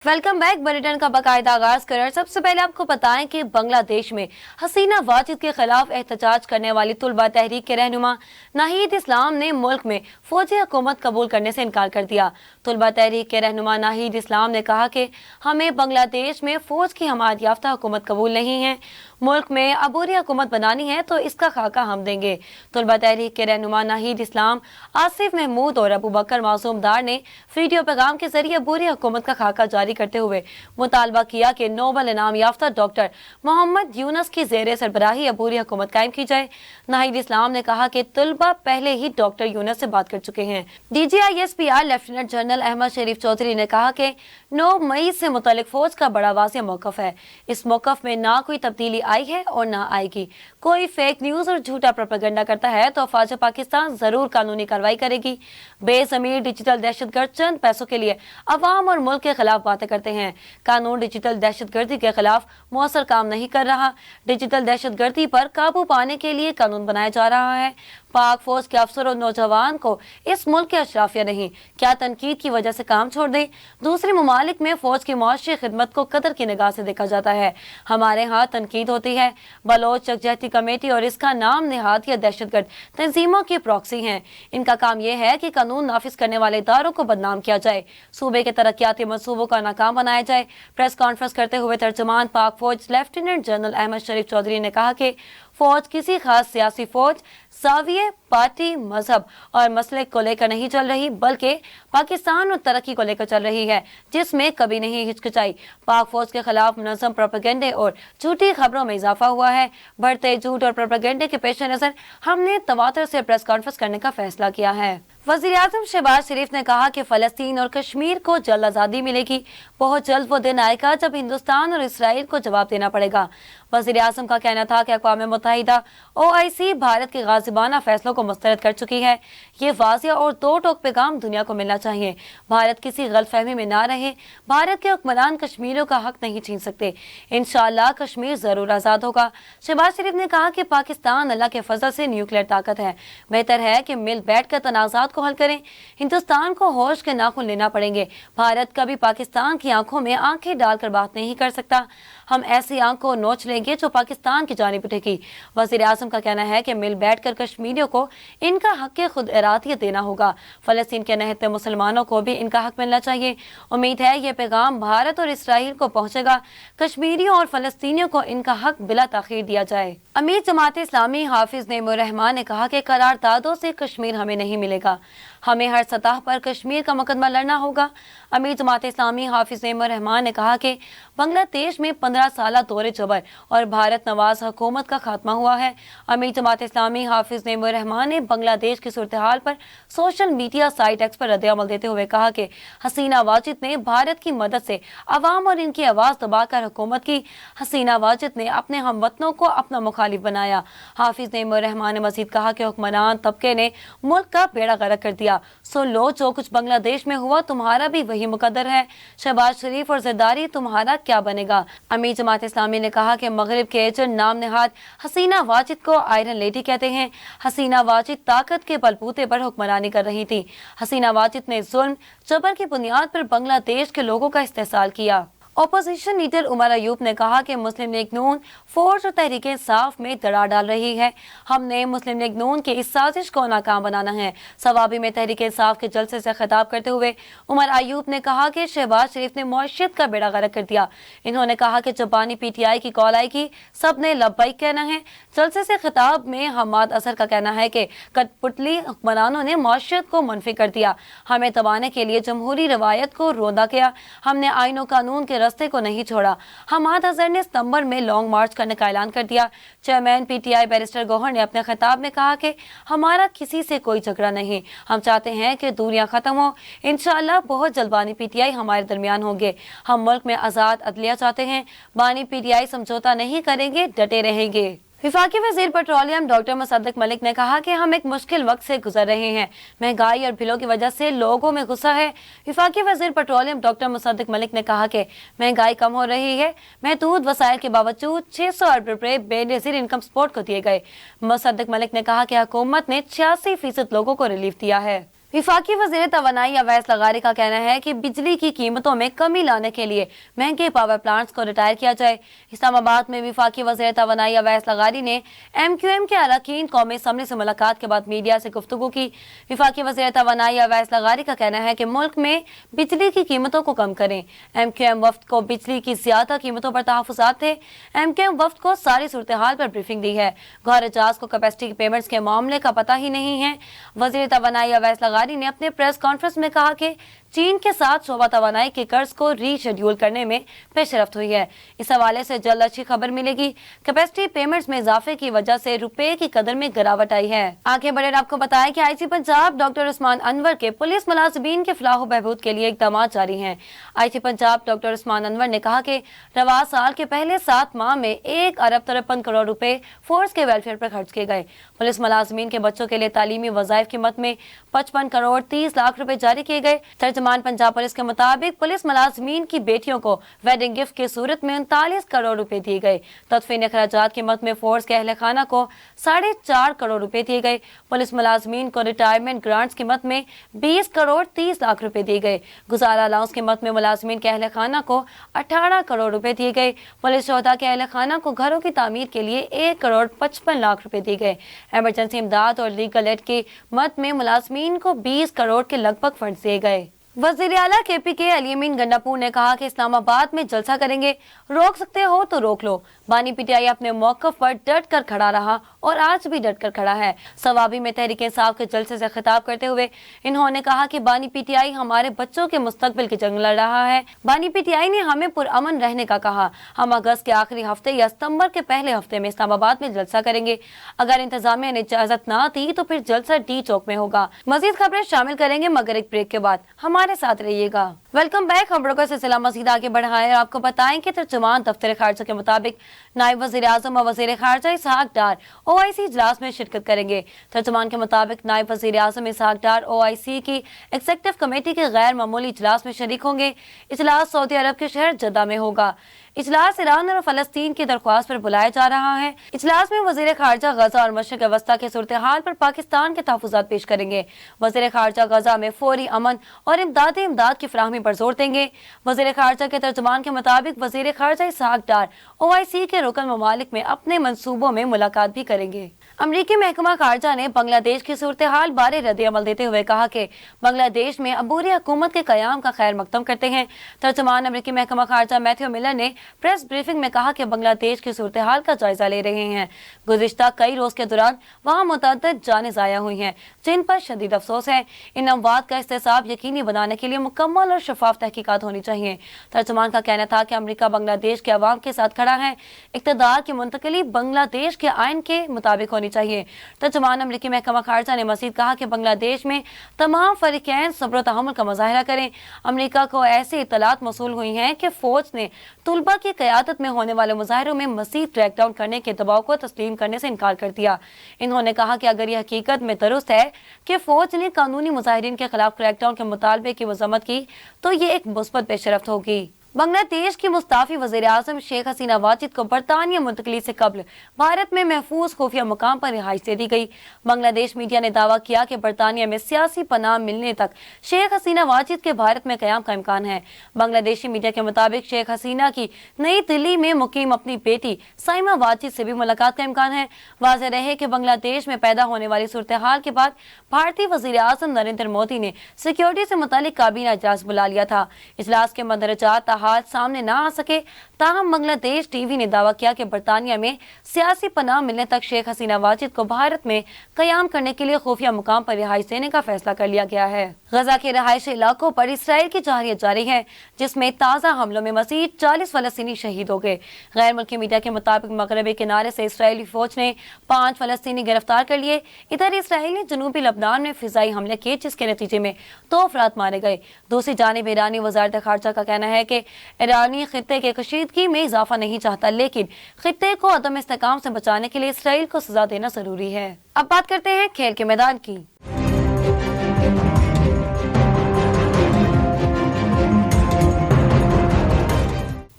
Welcome back. Bulletin का बाकायदा आगाज कर सबसे पहले आपको बताएं कि बांग्लादेश में हसीना वाजिद के खिलाफ एहतजाज करने वाली तुलबा तहरीक के रहनुमा नाहिद इस्लाम ने मुल्क में फौजी हुकूमत कबूल करने से इनकार कर दिया। तुलबा तहरीक के रहनुमा नाहिद इस्लाम ने कहा कि हमें बांग्लादेश में फौज की हमायत याफ्ता हुकूमत कबूल नहीं है, मुल्क में अबूरी हुकूमत बनानी है तो इसका खाका हम देंगे। तुलबा तहरीक के रहनुमा नाहिद इस्लाम, आसिफ महमूद और अबू बकर मासूम दार ने वीडियो पैगाम के जरिए अबूरी हुकूमत का खाका जारी करते हुए मुतालबा किया कि नोबल इनाम याफ्ता डॉक्टर मोहम्मद यूनुस की जेर सरबराही अबूरी हुकूमत कायम की जाए। नाहिद इस्लाम ने कहा कि तुलबा पहले ही डॉक्टर यूनुस से बात कर चुके हैं। DGISPR लेफ्टिनेंट जनरल अहमद शरीफ चौधरी ने कहा कि 9 मई से मुतल्लिक फौज का बड़ा वाज़ेह मौक़िफ़ है। इस मौक़िफ़ में ना कोई तब्दीली आई है और ना आएगी। कोई फेक न्यूज और झूठा प्रोपेगेंडा करता है तो फौज पाकिस्तान जरूर कानूनी कार्रवाई करेगी। बेज़मीर डिजिटल दहशतगर्द चंद पैसों के लिए अवाम और मुल्क के खिलाफ बातें करते हैं। कानून डिजिटल दहशतगर्दी के खिलाफ मौसर काम नहीं कर रहा। डिजिटल दहशतगर्दी पर काबू पाने के लिए कानून बनाया जा रहा है। पाक फौज के अफसर और नौजवान को इस मुल्क के अशराफिया नहीं, क्या तनकीद की वजह से काम छोड़ दे। दूसरे ममालिक में फौज की मुआशी खिदमत को कदर की निगाह से देखा जाता है, हमारे यहाँ तनकीद होती है। बलोच यकजहती कमेटी और इसका नाम निहाद या दहशतगर्द तंजीमों की प्रॉक्सी हैं। इनका काम यह है कि कानून नाफिज करने वाले इदारों को बदनाम किया जाए, सूबे के तरक्याती मनसूबों का नाकाम बनाया जाए। प्रेस कॉन्फ्रेंस करते हुए तर्जुमान पाक फौज लेफ्टिनेंट जनरल अहमद शरीफ चौधरी ने कहा कि फौज किसी खास सियासी फौज, साविये, पार्टी, मजहब और मसलक को लेकर नहीं चल रही, बल्कि पाकिस्तान और तरक्की को लेकर चल रही है, जिसमें कभी नहीं हिचकिचाई। पाक फौज के खिलाफ मुनज़्ज़म प्रोपेगेंडे और झूठी खबरों में इजाफा हुआ है। बढ़ते झूठ और प्रोपेगेंडे के पेश नजर हमने तवातर से प्रेस कॉन्फ्रेंस करने का फैसला किया है। वज़ीर-ए-आज़म शहबाज शरीफ ने कहा कि फ़लस्तीन और कश्मीर को जल्द आज़ादी मिलेगी। बहुत जल्द वो दिन आएगा जब हिंदुस्तान और इसराइल को जवाब देना पड़ेगा। वज़ीर-ए-आज़म का कहना था कि अक़वाम मुत्तहिदा OIC भारत के गाज़िबाना फैसलों को मुस्तरद कर चुकी है। ये वाज़ेह और दो टोक पैगाम दुनिया को मिलना चाहिए। भारत किसी गलतफहमी में ना रहे। भारत के हुक्मरान कश्मीरियों का हक नहीं छीन सकते। इंशाअल्लाह कश्मीर जरूर आज़ाद होगा। शहबाज शरीफ ने कहा कि पाकिस्तान अल्लाह के फजल से न्यूक्लियर ताकत है, बेहतर है कि मिल बैठ कर तनाज़ात को हल करें। हिंदुस्तान को होश के नाखून लेना पड़ेंगे। भारत कभी पाकिस्तान की आंखों में आंखें डालकर बात नहीं कर सकता। हम ऐसी आंख को नोच लेंगे जो पाकिस्तान की जानिब उठेगी। वज़ीर-ए-आज़म का कहना है कि मिल बैठकर कश्मीरियों को इनका हक खुद इरादियत देना होगा। फलस्तीन के निहत्ते मुसलमानों को भी इनका हक मिलना चाहिए। उम्मीद है ये पैगाम भारत और इसराइल को पहुंचेगा। कश्मीरियों और फलस्तीनियों को इनका हक बिला ताखीर दिया जाए। अमीर जमात इस्लामी हाफिज नेमुर रहमान ने कहा कि करारदादों से कश्मीर हमें नहीं मिलेगा, हमें हर सतह पर कश्मीर का मुकदमा लड़ना होगा। अमीर जमात इस्लामी हाफिज नेमुर रहमान ने कहा कि बांग्लादेश में 15 साल दौरे जबर और भारत नवाज हुकूमत का खात्मा हुआ है। अमीर जमात इस्लामी हाफिज नेमुर रहमान ने बांग्लादेश की सूरत हाल पर सोशल मीडिया साइट एक्स पर रद्द-ए-अमल देते हुए कहा कि हसीना वाजिद ने भारत की मदद से अवाम और इनकी आवाज दबाकर हुकूमत की। हसीना वाजिद ने अपने हमवतनों को अपना मुखालिफ बनाया। हाफिज नेमुर रहमान ने मजीद कहा कि हुक्मरान तबके ने मुल्क का बेड़ा गर्क कर दिया। सुन लो, जो कुछ बांग्लादेश में हुआ तुम्हारा भी वही मुकद्दर है। शहबाज शरीफ और जरदारी तुम्हारा क्या बनेगा। अमीर जमात इस्लामी ने कहा कि मगरिब के एजेंट नाम निहाद हसीना वाजिद को आयरन लेडी कहते हैं। हसीना वाजिद ताकत के बलबूते पर हुक्मरानी कर रही थी। हसीना वाजिद ने जुल्म जबर की बुनियाद पर बांग्लादेश के लोगों का इस्तेहसाल किया। अपोजिशन लीडर उमर अयूब ने कहा कि मुस्लिम लीग नून फौज और तहरीक इंसाफ में दरार डाल रही है। हमने मुस्लिम लीग नून की इस साजिश को नाकाम बनाना है। सवाबी में तहरीक इंसाफ के जलसे से खिताब करते हुए उमर अयूब ने कहा कि शहबाज शरीफ ने मौशियत का बेड़ा गर्क कर दिया। इन्होंने कहा कि जब बानी PTI की कॉल आएगी सब ने लब्बैक कहना है। जलसे से खिताब में हमाद असर का कहना है कि कठपुतली हुक्मरानों ने मौशियत को मुनफी कर दिया। हमें दबाने के लिए जमहूरी रवायत को रोंदा किया। हमने आईन कानून के रास्ते को नहीं छोड़ा। हमाद अजहर ने सितंबर में लॉन्ग मार्च करने का ऐलान कर दिया। चेयरमैन PTI बैरिस्टर गौहर ने अपने खिताब में कहा कि हमारा किसी से कोई झगड़ा नहीं, हम चाहते हैं कि दूरियां खत्म हो। इंशाअल्लाह बहुत जल्द बानी PTI हमारे दरमियान होंगे। हम मुल्क में आजाद अदलिया चाहते हैं। बानी PTI समझौता नहीं करेंगे, डटे रहेंगे। विफाकी वजीर पेट्रोलियम डॉक्टर मुसद्दिक मलिक ने कहा कि हम एक मुश्किल वक्त से गुजर रहे हैं। महंगाई और बिलों की वजह से लोगों में गुस्सा है। विफाकी वजीर पेट्रोलियम डॉक्टर मुसद्दिक मलिक ने कहा कि महंगाई कम हो रही है। महदूद वसाइल के बावजूद 600 अरब रुपए बेनजीर इनकम सपोर्ट को दिए गए। मुसद्दिक मलिक ने कहा कि हुकूमत ने 86% लोगों को रिलीफ दिया है। वफाकी वज़ीर तवानाई अवैस लगारी का कहना है कि बिजली की कीमतों में कमी लाने के लिए महंगे पावर प्लांट्स को रिटायर किया जाए। इस्लामाबाद में वफाकी वज़ीर तवानाई अवैस लगारी ने MQM के अरकान कौमी असम्बली से मुलाकात के बाद मीडिया से गुफ्तगू की। वफाकी वज़ीर तवानाई अवैस लगारी का कहना है कि मुल्क में बिजली की कीमतों को कम करें। MQM वफ्द को बिजली की ज्यादा कीमतों पर तहफ़्फ़ुज़ात थे। MQM वफ्द को सारी सूरत हाल पर ब्रीफिंग दी है। गौहर एजाज को कैपेसिटी पेमेंट्स के मामले का पता ही नहीं है। वज़ीर तवानाई अवैस लगारी ने अपने प्रेस कॉन्फ्रेंस में कहा कि चीन के साथ शोबा तवानाई के कर्ज को रीशेड्यूल करने में पेशरफ्त हुई है। इस हवाले से जल्द अच्छी खबर मिलेगी। कैपेसिटी पेमेंट्स में इजाफे की वजह से रुपए की कदर में गिरावट आई है। आगे बढ़े आपको बताएं कि IG पंजाब डॉक्टर उस्मान अनवर के पुलिस मुलाजिमीन के फलाह बहबूद के लिए इक़दाम जारी हैं। IG पंजाब डॉक्टर उस्मान अनवर ने कहा कि रवा साल के पहले 7 माह में 1 अरब 53 करोड़ रुपए फोर्स के वेलफेयर पर खर्च किए गए। पुलिस मुलाजिमीन के बच्चों के लिए तालीमी वज़ाइफ की मद में 55 करोड़ 30 लाख रुपए जारी किए गए। तर्जमान पंजाब पुलिस के मुताबिक पुलिस मुलाजिमीन की बेटियों को वेडिंग गिफ्ट की सूरत में 39 करोड़ रुपए दिए गए। तदफीन अखराजात की मद में फोर्स के अहले खाना को 4.5 करोड़ रुपए दिए गए। पुलिस मुलाजिमीन को रिटायरमेंट ग्रांट्स की मद में 20 करोड़ 30 लाख रुपए दिए गए। गुजारा अलाउंस की मद में मुलाजिमीन के अहले खाना को 18 करोड़ रुपए दिए गए। पुलिस शोहदा के अहले खाना को घरों की तामीर के लिए 1 करोड़ 55 लाख रुपए दिए गए। इमरजेंसी इमदाद और लीगल एड की मद में मुलाजिमीन को 20 करोड़ के लगभग फंड दिए गए। वज़ीर आला KP के अली अमीन गंडापुर ने कहा कि इस्लामाबाद में जलसा करेंगे, रोक सकते हो तो रोक लो। बानी PTI अपने मौक़िफ़ पर डट कर खड़ा रहा और आज भी डट कर खड़ा है। सवाबी में तहरीक इंसाफ के जलसे से खिताब करते हुए इन्होंने कहा कि बानी PTI हमारे बच्चों के मुस्तकबिल की जंग लड़ रहा है। बानी PTI ने हमें पुरअमन रहने का कहा। हम अगस्त के आखिरी हफ्ते या सितंबर के पहले हफ्ते में इस्लामाबाद में जलसा करेंगे। अगर इंतजामिया ने इजाजत ना दी तो फिर जलसा D चौक में होगा। मजीद खबरें शामिल करेंगे मगर एक ब्रेक के बाद। हमारे साथ रहिएगा। Welcome back. खबरों का सिलसिला मजीद आगे बढ़ाएं और आपको बताएं कि तर्जुमान दफ्तर खारजा के मुताबिक नायब वज़ीर आज़म और वज़ीर खारजा इसहाक डार OIC इजलास में शिरकत करेंगे। तर्जुमान के मुताबिक नायब वज़ीर आज़म इसहाक डार OIC की एग्जीक्यूटिव कमेटी के गैर मामूली इजलास में शरीक होंगे। इजलास सऊदी अरब के शहर जद्दा में होगा। इजलास ईरान और फलस्तीन की दरख्वास्त पर बुलाया जा रहा है। इजलास में वज़ीर खारजा गजा और मशरिक़ वस्ता के सूरत हाल पर पाकिस्तान के तहफ़्फ़ुज़ात पेश करेंगे। वज़ीर खारजा गजा में फौरी अमन और इमदाद की फराहमी पर जोर देंगे। वज़ीर खारजा के तर्जुमान के मुताबिक वज़ीर खारजा इसहाक डार OIC के रुकन ममालिक में अपने मंसूबों में मुलाकात भी करेंगे। अमरीकी महकमा खारजा ने बांग्लादेश की सूरत हाल बारे रद्द अमल देते हुए कहा कि बांग्लादेश में अबूरी हुकूमत के क़याम का खैर मकदम करते हैं। तर्जुमान अमरीकी महकमा खारजा मैथ्यू मिलर ने प्रेस ब्रीफिंग में कहा कि बांग्लादेश की सूरत हाल का जायजा ले रहे हैं। गुज़िश्ता कई रोज के दौरान वहाँ मुतअद्दिद जानें ज़ाया हुई हैं, जिन पर शदीद अफसोस है। इन अमवात का इस्तेसाब यकीनी बनाने के लिए मुकम्मल और शफाफ तहकीकात होनी चाहिए। तर्जुमान का कहना था कि अमरीका बांग्लादेश के अवाम के साथ खड़ा है। इक़्तिदार की मुंतकिली बांग्लादेश के आइन के मुताबिक होनी चाहिए। तर्जुमान अमरीकी महकमा खारजा ने मज़ीद कहा कि बांग्लादेश में तमाम फरीक़ैन सब्र तहम्मुल का मुज़ाहिरा करें। अमरीका को ऐसी इत्तलात मौसूल हुई हैं कि फौज ने तुलबा की क़यादत में होने वाले मुज़ाहिरों में मज़ीद क्रैकडाउन करने के दबाव को तस्लीम करने से इनकार कर दिया। इन्होंने कहा कि अगर यह हकीकत में दुरुस्त है कि फौज ने कानूनी मुज़ाहिरीन के खिलाफ क्रैकडाउन के मुतालबे की मज़म्मत की तो ये एक मुस्बत पेशरफ्त होगी। बांग्लादेश की मुस्ताफी वज़ीर आज़म शेख हसीना वाजिद को बरतानिया मुंतकली से कबल भारत में महफूज खुफिया मुकाम पर रिहाइश दे दी गई। बांग्लादेश मीडिया ने दावा किया कि बरतानिया में सियासी पनाह मिलने तक शेख हसीना वाजिद के भारत में क़याम का इम्कान है। बांग्लादेशी मीडिया के मुताबिक शेख हसीना की नई दिल्ली में मुकीम अपनी बेटी साइमा वाजिद से भी मुलाकात का इम्कान है। वाज़ेह रहे कि बांग्लादेश में पैदा होने वाली सूरत हाल के बाद भारतीय वज़ीर आज़म नरेंद्र मोदी ने सिक्योरिटी से मुतालिक काबीना इजलास बुला लिया था। इजलास के मंदरजात हाल सामने ना आ सके, ताहम बांग्लादेश टीवी ने दावा किया कि बरतानिया में सियासी पनाह मिलने तक शेख हसीना वाजिद को भारत में कयाम करने के लिए खुफिया मुकाम पर रिहाइश देने का फैसला कर लिया गया है। गजा के रहायशी इलाकों पर इसराइल की जारियत जारी है, जिसमें ताज़ा हमलों में मजीद 40 फलस्तीनी शहीद हो गए। गैर मुल्की मीडिया के मुताबिक मगरबी किनारे से इसराइली फौज ने 5 फलस्तीनी गिरफ्तार कर लिए। इधर इसराइल ने जनूबी लबनान में फिजाई हमले किए, जिसके नतीजे में 2 अफराद मारे गए। दूसरी जानिब ईरानी वज़ारत खारजा का कहना है कि ईरानी खित्ते के कशीदगी में इजाफा नहीं चाहता, लेकिन खित्ते को अदम इस्तेकाम से बचाने के लिए इसराइल को सजा देना जरूरी है। अब बात करते हैं खेल के मैदान की।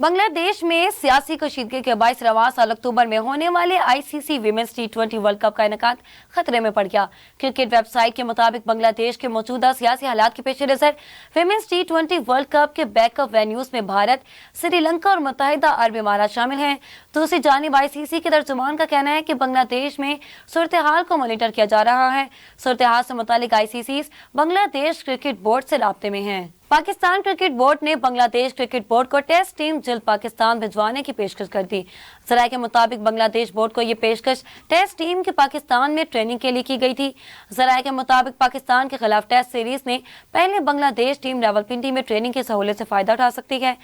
بنگلہ دیش میں سیاسی کشیدگی کے باعث رواں سال اکتوبر میں ہونے والے ICC women's T20 world cup کا انعقاد خطرے میں پڑ گیا۔ کرکٹ ویب سائٹ کے مطابق بنگلہ دیش کے موجودہ سیاسی حالات کے پیش نظر ویمنز T20 ورلڈ کپ کے بیک اپ وینیوز میں بھارت، سری لنکا اور متحدہ عرب امارات شامل ہیں۔ دوسری جانب ICC کے ترجمان کا کہنا ہے کہ بنگلہ دیش میں صورتحال کو مانیٹر کیا جا رہا ہے۔ صورتحال سے متعلق ICC بنگلہ دیش کرکٹ بورڈ سے رابطے میں ہیں۔ پاکستان کرکٹ بورڈ نے بنگلہ دیش کرکٹ بورڈ کو ٹیسٹ ٹیم جلد پاکستان بھجوانے کی پیشکش کر دی۔ ذرائع کے مطابق بنگلہ دیش بورڈ کو یہ پیشکش ٹیسٹ ٹیم کے پاکستان میں ٹریننگ کے لیے کی گئی تھی۔ ذرائع کے مطابق پاکستان کے خلاف ٹیسٹ سیریز نے پہلے بنگلہ دیش ٹیم راولپنڈی میں ٹریننگ کی سہولت سے فائدہ اٹھا سکتی ہے۔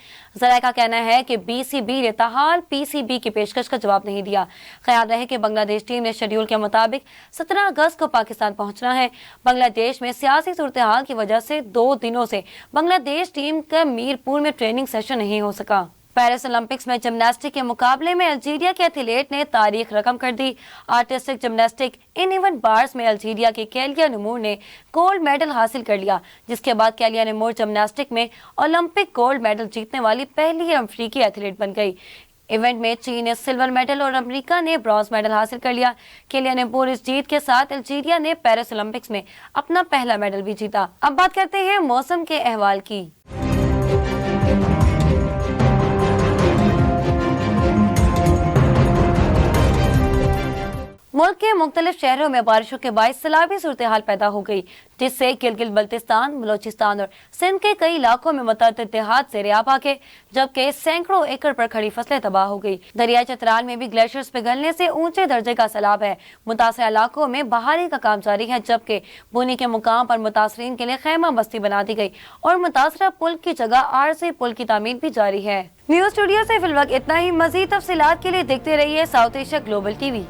ذرائع کا کہنا ہے کہ BCB نے تاحال PCB کی پیشکش کا جواب نہیں دیا۔ خیال رہے کہ بنگلہ دیش ٹیم نے شیڈول کے مطابق 17 اگست کو پاکستان پہنچنا ہے۔ بنگلہ دیش میں سیاسی صورتحال کی وجہ سے 2 دنوں سے بنگلہ دیش ٹیم کا میرپور میں ٹریننگ سیشن نہیں ہو سکا۔ پیرس اولمپکس میں جمناسٹک کے مقابلے میں الجیریا کے ایتھلیٹ نے تاریخ رقم کر دی۔ Artistic gymnastic uneven bars میں الجیریا کی کیلیا نمور نے گولڈ میڈل حاصل کر لیا، جس کے بعد کیلیا نمور جمناسٹک میں اولمپک گولڈ میڈل جیتنے والی پہلی افریقی ایتھلیٹ بن گئی۔ ایونٹ میں چین نے سلور میڈل اور امریکہ نے برونز میڈل حاصل کر لیا۔ کیلیا نمور اس جیت کے ساتھ الجیریا نے پیرس اولمپکس میں اپنا پہلا میڈل بھی جیتا۔ اب بات کرتے ہیں موسم کے احوال کی۔ ملک کے مختلف شہروں میں بارشوں کے باعث سیلابی صورتحال پیدا ہو گئی، جس سے گلگت بلتستان، بلوچستان اور سندھ کے کئی علاقوں میں متعدد دیہات زیر آب آ گئے، جبکہ سینکڑوں ایکڑ پر کھڑی فصلیں تباہ ہو گئی۔ دریائے چترال میں بھی گلیشیئرز پگھلنے سے اونچے درجے کا سیلاب ہے۔ متاثرہ علاقوں میں بحالی کا کام جاری ہے، جبکہ بونی کے مقام پر متاثرین کے لیے خیمہ بستی بنا دی گئی اور متاثرہ پل کی جگہ عارضی پل کی تعمیر بھی جاری ہے۔ نیوز اسٹوڈیو سے فی الوقت اتنا ہی۔ مزید تفصیلات کے لیے دیکھتے رہیے ساؤتھ ایشیا گلوبل TV۔